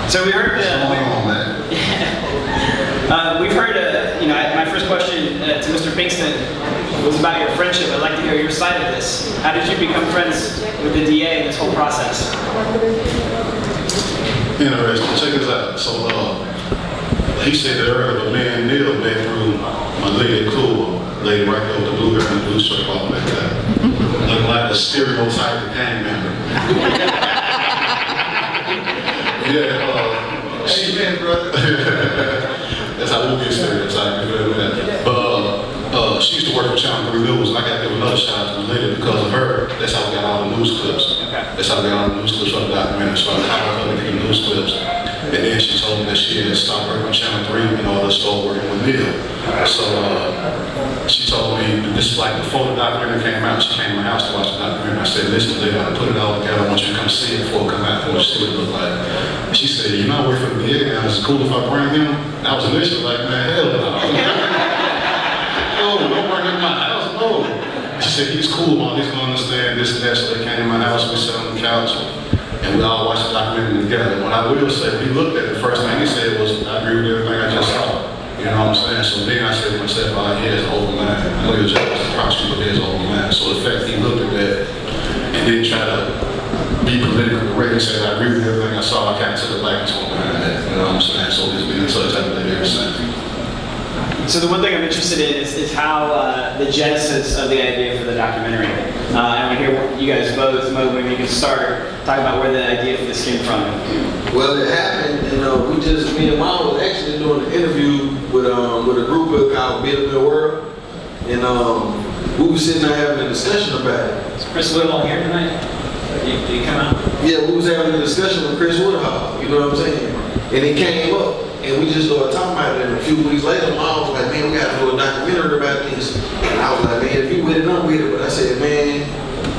So we heard. What's going on, man? We've heard. My first question to Mr. Pinkston was about your friendship. I'd like to hear your side of this. How did you become friends with the DA in this whole process? Interesting. Check this out. So, he said that earlier, but man, Neil been through my lady cool, lady right there with the blue hair and the blue shirt, all like that. Looking like a stereotype gang member. Yeah, Amen, brother. that's how we get stereotyped, you feel me? But she used to work for Channel 3 News, and I got to give another shout out to the lady because of her. That's how we got all the news clips. Okay. That's how we got all the news clips for the documentary. So I hired her to get the news clips. And then she told me that she had stopped working on Channel 3 and all this started working with Neil. So she told me, this is like before the documentary came out, she came to my house to watch the documentary. I said, listen, Lil, I put it all together. I want you to come see it before it come out. I want you to see what it look like. And she said, you know, I work for the DA now. Is it cool if I bring him? And I was initially like, man, hell no. No, don't bring him in my house, no. She said, he's cool, Mom. He's going to understand this and that. So they came to my house, we sat on the couch. And we all watched the documentary together. What I will say, when he looked at it, the first thing he said was, I agree with everything I just saw. You know what I'm saying? So then I said to myself, he has an open mind. I know your job is a prosecutor, but he has an open mind. So the fact that he looked at that and didn't try to be politically correct, he said, I agree with everything I saw, I kind of took it back and spoke behind that. You know what I'm saying? So it's been in touch, I believe, ever since. So the one thing I'm interested in is how the genesis of the idea for the documentary. And I hear you guys both, Mo, maybe you can start, talk about where the idea for this came from. Well, it happened, me and Mom was actually doing an interview with a group called Pimp Lil. And we were sitting there having a discussion about it. Is Chris Woodhall here tonight? Did he come out? Yeah, we was having a discussion with Chris Woodhall, you know what I'm saying? And it came up, and we just started talking about it. And a few weeks later, Mom was like, man, we got to do a documentary about this. And I was like, man, if you with it, I'm with it. But I said, man,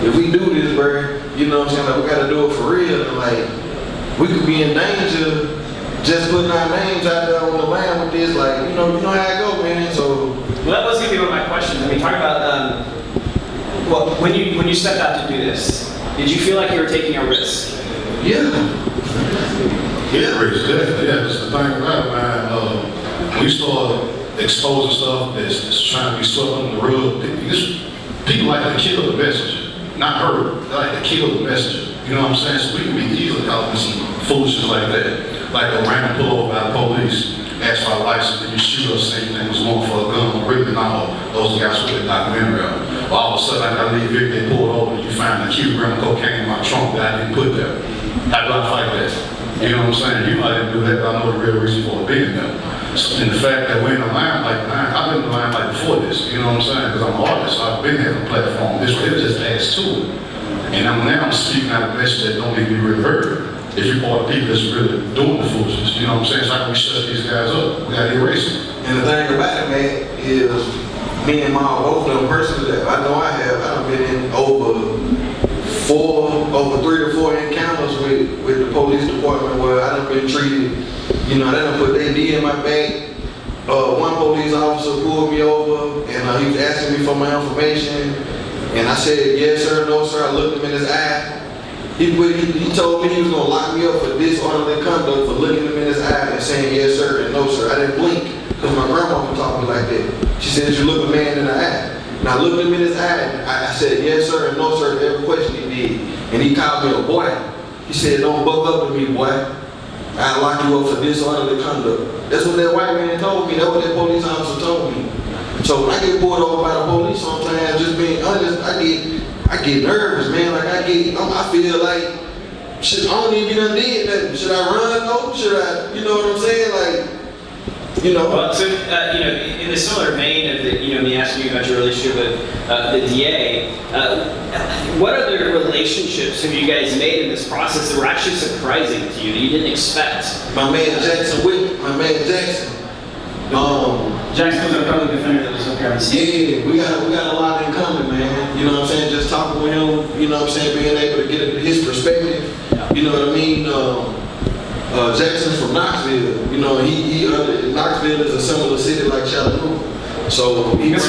if we do this, bro, you know what I'm saying? Like, we got to do it for real. And like, we could be in danger just putting our names out there on the line with this. Like, you know how it go, man. So. Well, that was going to be one of my questions. I mean, talk about, when you stepped out to do this, did you feel like you were taking a risk? Yeah. Yeah, Rich, definitely. Yeah, that's the thing about it, man. When you start exposing stuff that's trying to be swept under the rug, people like to kill the messenger, not her. They like to kill the messenger. You know what I'm saying? So we can be easily caught with some foolishness like that. Like a random pullover by the police, ask for a license, and you shoot us saying you was going for a gun, or really not. Those guys with the documentary out. All of a sudden, I leave here, they pull it over, and you find a cube gram of cocaine in my trunk that I didn't put there. How do I fight that? You know what I'm saying? You might didn't do that, but I know the real reason for it being there. So, and the fact that we're in the limelight, I've been in the limelight before this, you know what I'm saying? Because I'm an artist, so I've been having a platform. This really just adds to it. And I'm speaking out a message that don't even be really heard. If you're part of people that's really doing the foolishness, you know what I'm saying? So how can we shut these guys up? We gotta erase them. And the thing about it, man, is me and Mom, both of them personally, that I know I've been in over 3 to 4 encounters with the police department where I done been treated, they done put their D in my back. One police officer pulled me over and he was asking me for my information. And I said, yes sir, no sir. I looked him in his eye. He told me he was gonna lock me up for disorderly conduct for looking him in his eye and saying yes sir and no sir. I didn't blink because my grandma taught me like that. She said, you look a man in the eye. And I looked him in his eye and I said yes sir and no sir to every question he did. And he called me a boy. He said, don't buck up to me, boy. I'll lock you up for disorderly conduct. That's what that white man told me. That's what that police officer told me. So when I get pulled over by the police sometimes, just being honest, I get nervous, man. Like I feel like, I don't even done did nothing. Should I run though? Should I, you know what I'm saying? Like, Well, so, in the similar vein of me asking you about your relationship with the DA, what other relationships have you guys made in this process that were actually surprising to you, that you didn't expect? My man Jackson. Jackson was a public defender that was up here on the scene. Yeah, we got a lot in common, man. You know what I'm saying? Just talking with him, you know what I'm saying, being able to get his perspective. Yeah. You know what I mean? Jackson's from Knoxville. Knoxville is a similar city like Chattanooga. So because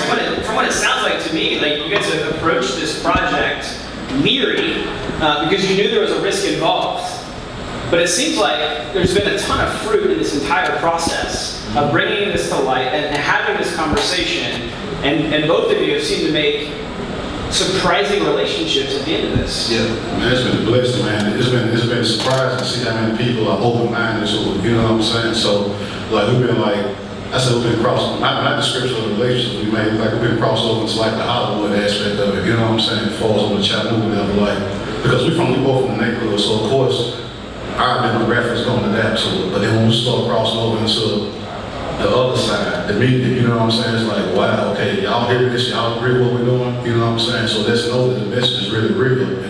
from what it sounds like to me, like you guys have approached this project leery because you knew there was a risk involved. But it seems like there's been a ton of fruit in this entire process of bringing this to light and having this conversation. And both of you have seemed to make surprising relationships at the end of this. Yeah, man, it's been a blessing, man. It's been surprising to see how many people are open-minded, so, you know what I'm saying? So, like, we've been like, I said we've been crossing, not description of the relationships we made, like we've been crossed over into like the Hollywood aspect of it, you know what I'm saying? It falls on the Chattanooga level, like, because we both from the neighborhood, so of course, our demographics going to adapt to it. But then when we start crossing over into the other side, the media, you know what I'm saying? It's like, wow, okay, y'all hear this, y'all agree with what we're doing, you know what I'm saying? So let's know that the message is really real.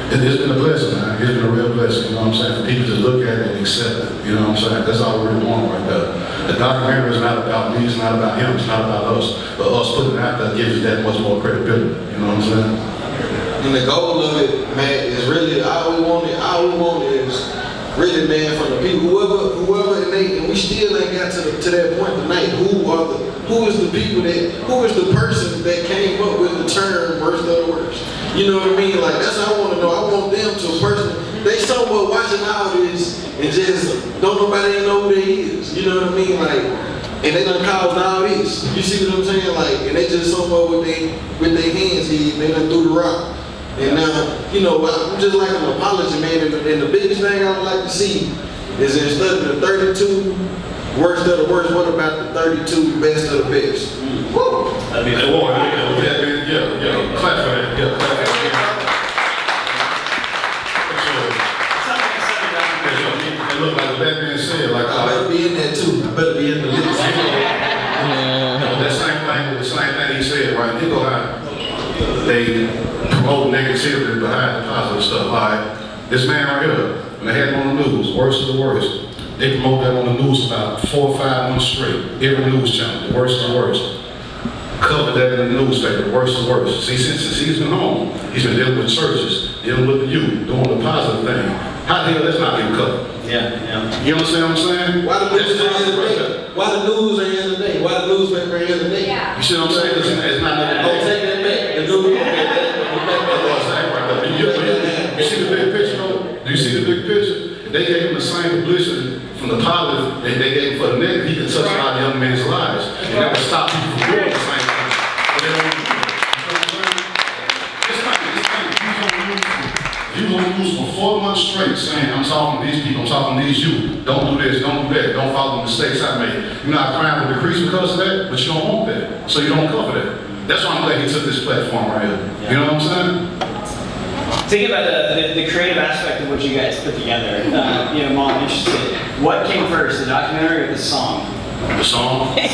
And it's been a blessing, man. It's been a real blessing, you know what I'm saying? For people to look at it and accept it, you know what I'm saying? That's all we really want right there. The documentary is not about me, it's not about him, it's not about us. But us putting it out there gives it that much more credibility, you know what I'm saying? And the goal of it, man, is really all we want is really, man, from the people, whoever, and we still ain't got to that point tonight. Who is the person that came up with the term worst of the worst? You know what I mean? Like, that's what I want to know. I want them to they somewhat watching all this and just don't nobody know who they is. You know what I mean? Like, and they done caused all this. You see what I'm saying? Like, and they just somewhat with their hands, they done threw the rock. And now, you know, I'm just like an apology, man. And the biggest thing I would like to see is instead of the 32 worst of the worst, what about the 32 best of the best? Woo! That'd be yeah. Clap for that. Yeah, clap for that. It look like that being said, like I better be in there too. I better be in the list. The same thing he said, right? You know how they promote negativity behind the positive stuff. Like this man right here, when they had him on the news, worst of the worst, they promote that on the news about 4 or 5 months straight. Every news channel, the worst of the worst. Covered that in the newspaper, worst of the worst. See, since he's been home, he's been dealing with churches, dealing with the youth, doing the positive thing. How the hell that's not getting covered? Yeah. You understand what I'm saying? Why the news ain't here today? Why the news ain't here today? Why the newspaper ain't here today? You see what I'm saying? It's not nothing. Oh, take that back. The news, You see the big picture though? Do you see the big picture? If they gave him the same publicity from the positive they gave him for the negative, he could touch a lot of young men's lives. And that would stop people from doing the same thing. But they don't do it. You gonna lose for 4 months straight saying, I'm talking to these people, I'm talking to these youth. Don't do this, don't do that, don't follow the mistakes I made. You're not crime will decrease because of that, but you don't want that. So you don't cover that. That's why I'm glad he took this platform right here. Yeah. You know what I'm saying? Thinking about the creative aspect of what you guys put together, you know, Maal, I'm interested. What came first, the documentary or the song? The song? Yeah,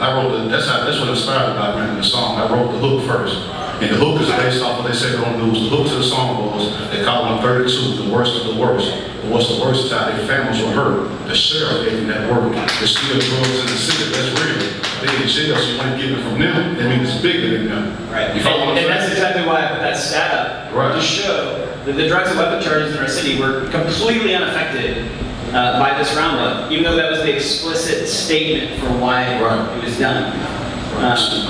I wrote that's what inspired the documentary, the song. I wrote the hook first. And the hook is based off what they said on the news. The hook to the song was, they call them 32, the worst of the worst. But what's the worst time? Their families were hurt. The sheriff gave them that word. There's still drugs in the city, that's real. They in jail, so you ain't getting it from them. That means it's bigger than them. Right. You follow what I'm And saying? that's exactly why I put that stat up. Right. To show that the drugs and weapon charges in our city were completely unaffected by this roundup, even though that was the explicit statement for why it was done.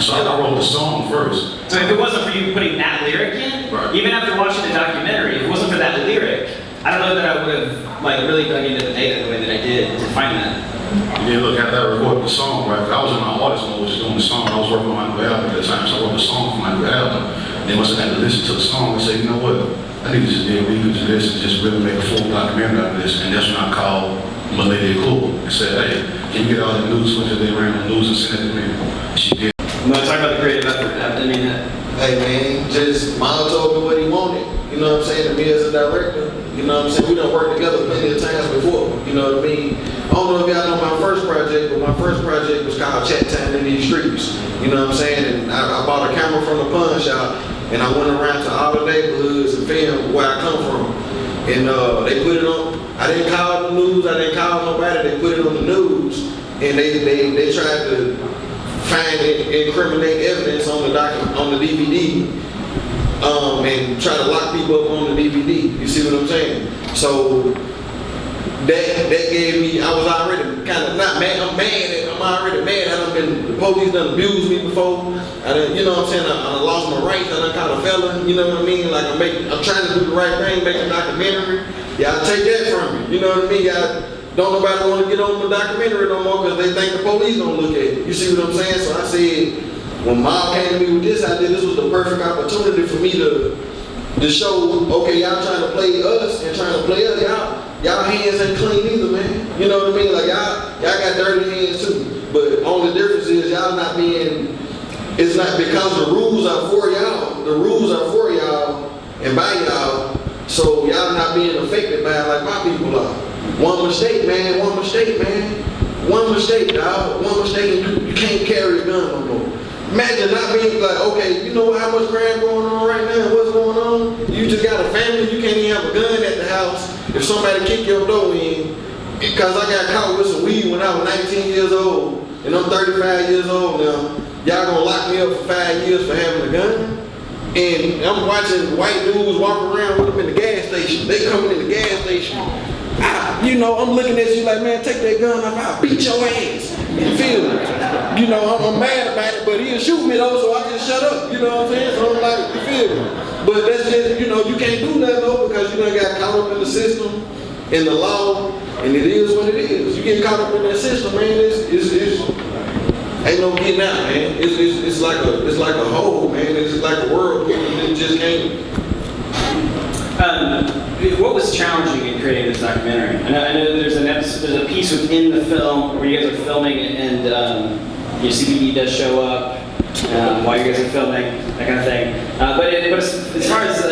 So I wrote the song first. So if it wasn't for you putting that lyric in, even after watching the documentary, if it wasn't for that lyric, I don't know that I would have really dug into the data the way that I did to find that. And then look, after I recorded the song, right? I was in my artist mode, just doing the song. I was working on my new album at the time, so I wrote the song for my new album. Then once I had to listen to the song, I said, you know what? I need to just dig deep into this and just really make a full documentary out of this. And that's when I called Milady Cool and said, hey, can you get all the news footage they ran on the news and send it to me? She did. I'm going to talk about the creative effort. I mean, hey man, just Maal told me what he wanted. You know what I'm saying? To me as a director. You know what I'm saying? We done worked together plenty of times before. You know what I mean? I don't know if y'all know my first project, but my first project was called Chat Time in These Streets. You know what I'm saying? And I bought a camera from the pawn shop and I went around to all the neighborhoods and filmed where I come from. And they put it on, I didn't call the news, I didn't call nobody, they put it on the news and they tried to find incriminate evidence on the DVD and try to lock people up on the DVD. You see what I'm saying? So that gave me, I was already kind of not mad, I'm already mad. The police done abused me before. I done, you know what I'm saying, I done lost my rights, I done caught a felon, you know what I mean? Like I'm trying to do the right thing, make a documentary. Y'all take that from me, you know what I mean? Y'all don't nobody want to get on the documentary no more because they think the police gonna look at it. You see what I'm saying? So I said, when Maal came to me with this idea, this was the perfect opportunity for me to show, okay, y'all trying to play us and trying to play us, y'all hands ain't clean either, man. You know what I mean? Like y'all got dirty hands too. But only difference is y'all not being, it's not because the rules are for y'all. The rules are for y'all and by y'all. So y'all not being affected by it like my people are. One mistake, man. One mistake, dog. One mistake and you can't carry a gun no more. Imagine not being like, okay, you know how much crime going on right now? What's going on? You just got a family, you can't even have a gun at the house. If somebody kick your door in, because I got caught with some weed when I was 19 years old, and I'm 35 years old now, y'all gonna lock me up for 5 years for having a gun? And I'm watching white dudes walk around with them in the gas station. They coming in the gas station. I'm looking at you like, man, take that gun off, I'll beat your ass. You feel me? I'm mad about it, but he'll shoot me though, so I just shut up. You know what I'm saying? So I'm like, you feel me? But that's just, you can't do that though because you done got caught up in the system, in the law, and it is what it is. You get caught up in that system, man, it's ain't no getting out, man. It's like a hole, man. It's like a world. It just can't. What was challenging in creating this documentary? I know there's a piece within the film where you guys are filming and your CBD does show up while you guys are filming, that kind of thing. But as far as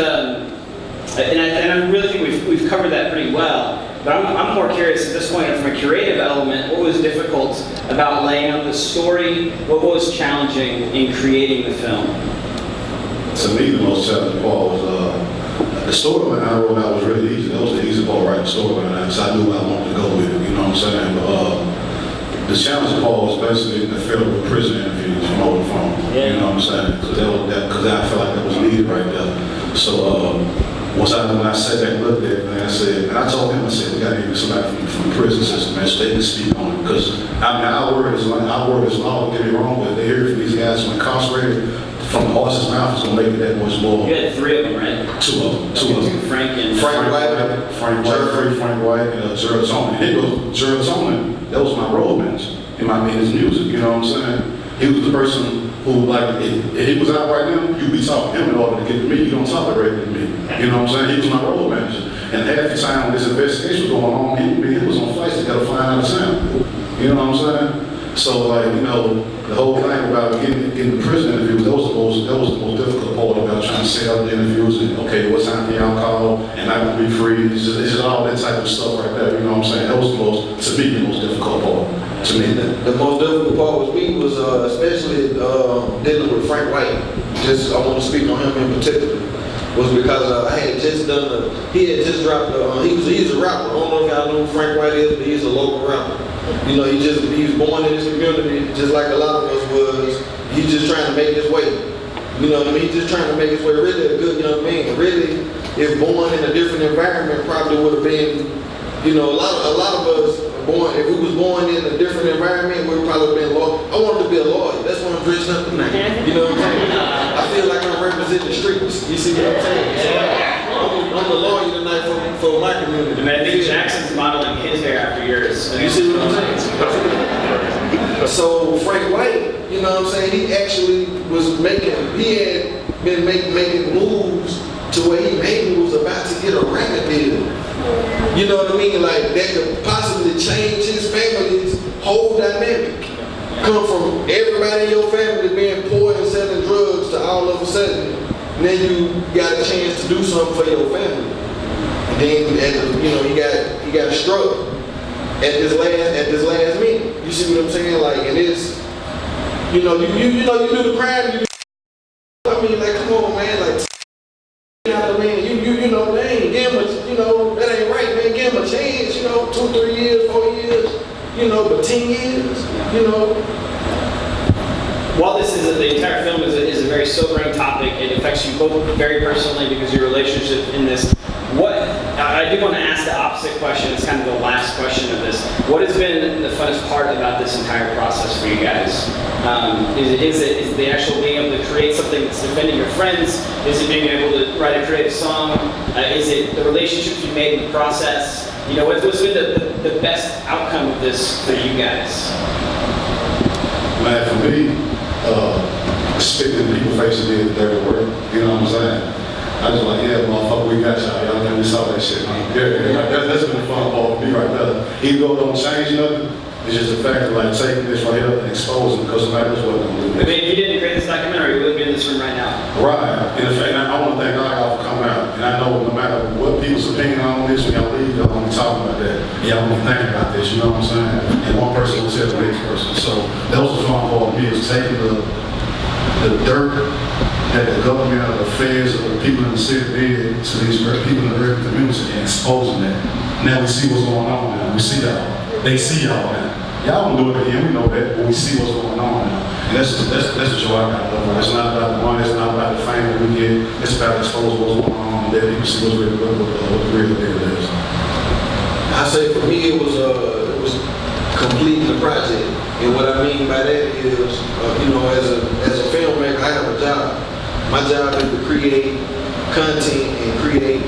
and I really think we've covered that pretty well. But I'm more curious at this point from a creative element. What was difficult about laying out the story? What was challenging in creating the film? To me, the most challenging part was the storyline I wrote out was really easy. That was the easy part, writing the storyline out, because I knew where I wanted to go with it, you know what I'm saying? But the challenging part was basically the federal prison interviews from over the phone, you know what I'm saying? Because I felt like that was needed right there. So when I sat back and looked at it, man, I told him, I said, we got to get somebody from the prison system, man, so they can speak on it. Because, our word is law, don't get me wrong, but they hear from these guys who are incarcerated, from the horse's mouth is going to make it that much more. You had 3 of them, right? Two of them. Frank White, and Gerald Toman. And Gerald Toman, that was my road manager in his music, you know what I'm saying? He was the person who, like, if he was out right now, you'd be talking to him in order to get to me. You don't talk directly to me. You know what I'm saying? He was my road manager. And half the time when this investigation was going on, he was on flights that got to fly out of town. You know what I'm saying? So, like, the whole thing about getting the prison interviews, that was the most difficult part about trying to set up the interviews and, okay, what time can y'all call and I can be free. It's just all that type of stuff right there, you know what I'm saying? That was the most difficult part to me. The most difficult part was especially dealing with Frank White. I want to speak on him in particular. Was because I had just he had just dropped, he's a rapper. I don't know if y'all know who Frank White is, but he's a local rapper. He was born in this community just like a lot of us was. He's just trying to make his way. You know what I mean? He's just trying to make his way. Really a good, you know what I mean? Really, if born in a different environment, probably would have been, a lot of us born, if we was born in a different environment, we would probably been lawyer. I wanted to be a lawyer. That's why I'm dressed up tonight. You know what I'm saying? I feel like I'm representing the streets. You see what I'm saying? So I'm the lawyer tonight for my community. And I think Jackson's modeling his hair after yours. You see what I'm saying? So Frank White, you know what I'm saying? He actually he had been making moves to where he was about to get a record deal. You know what I mean? Like that could possibly change his family's whole dynamic. Come from everybody in your family being poor and selling drugs to all of a sudden, then you got a chance to do something for your family. And then he got struck at this last minute. You see what I'm saying? Like, and it's you do the crime. I mean, like, come on, man, like. Man, they ain't give him that ain't right, man. Give him a chance, 2, 3 years, 4 years, but 10 years, While the entire film is a very sobering topic, it affects you both very personally because your relationship in this. I do want to ask the opposite question. It's kind of the last question of this. What has been the funnest part about this entire process for you guys? Is it the actual being able to create something that's defending your friends? Is it being able to write and create a song? Is it the relationships you made in the process? You know, what's been the best outcome of this for you guys? Man, for me, spitting in people's faces did the dirty work. You know what I'm saying? I just like, yeah, motherfucker, we got y'all. Y'all can we saw that shit, man. Yeah, like, that's been the fun part for me right there. Even though it don't change nothing, it's just the fact of like taking this right here and exposing because somebody else wasn't gonna do I that. mean, if you didn't create this documentary, you wouldn't be in this room right now. Right. And I want to thank y'all for coming out. And I know no matter what people's opinion on this, when y'all leave, y'all gonna be talking about that. Y'all gonna be thinking about this, you know what I'm saying? And one person will tell the next person. So that was the fun part of me, is taking the dirt that the government or the feds or the people in the city did to these people in the urban community and exposing that. Now we see what's going on now. We see y'all. They see y'all now. Y'all don't do it again, we know that, but we see what's going on now. And that's the joy I got love. It's not about the money, it's not about the fame that we get. It's about exposing what's going on, that people see what the real deal is. I say for me, it was completing the project. And what I mean by that is, you know, as a filmmaker, I have a job. My job is to create content and create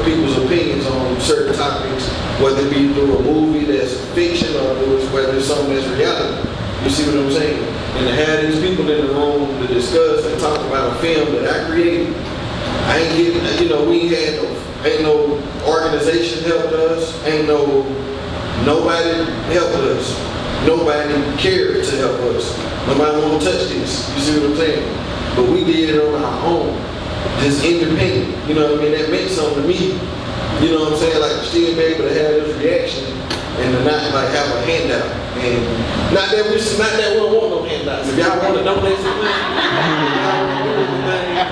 people's opinions on certain topics, whether it be through a movie that's fiction or whether it's something that's reality. You see what I'm saying? And to have these people in the room to discuss and talk about a film that I created, I ain't getting, you know, ain't no organization helped us, nobody helped us. Nobody cared to help us. Nobody want to touch this. You see what I'm saying? But we did it on our own, just independent. You know what I mean? That meant something to me. You know what I'm saying? Like, still be able to have this reaction and to not like have a handout. And not that we don't want no handouts. If y'all want to donate some money,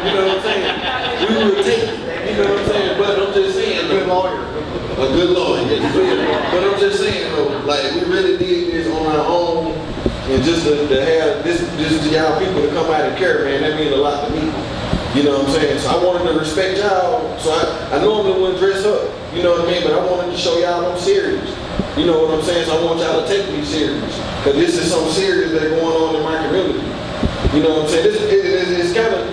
you know what I'm saying? We will take it. You know what I'm saying? But I'm just saying, a good lawyer. But I'm just saying, though, like, we really did this on our own, and just to have this y'all people to come out and care, man, that means a lot to me. You know what I'm saying? So I wanted to respect y'all. So I normally wouldn't dress up, you know what I mean? But I wanted to show y'all I'm serious. You know what I'm saying? So I want y'all to take me serious, because this is something serious that's going on in my community. You know what I'm saying? It's kind of,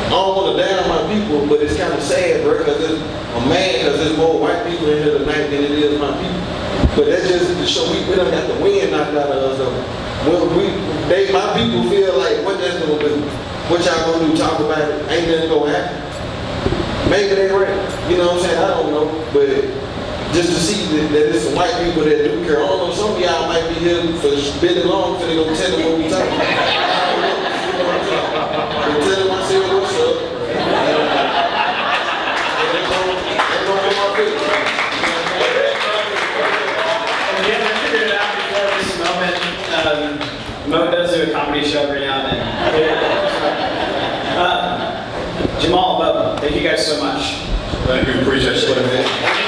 I don't want to down my people, but it's kind of sad, bro, because I'm mad because there's more white people in here tonight than it is my people. But that's just to show we don't got the wind knocked out of us, though. My people feel like, what that's going to do? What y'all going to do? Talk about it? Ain't nothing going to happen. Maybe they right. You know what I'm saying? I don't know. But just to see that there's some white people that do care. I don't know, some of y'all might be here for spitting long for they going to tell them what we talking about. I don't know. You know what I'm saying? They tell them I said, what's up? Again, I figured it out before this moment. Mo does do a comedy show every now and then. Jamal, Bubba, thank you guys so much. Thank you, appreciate it.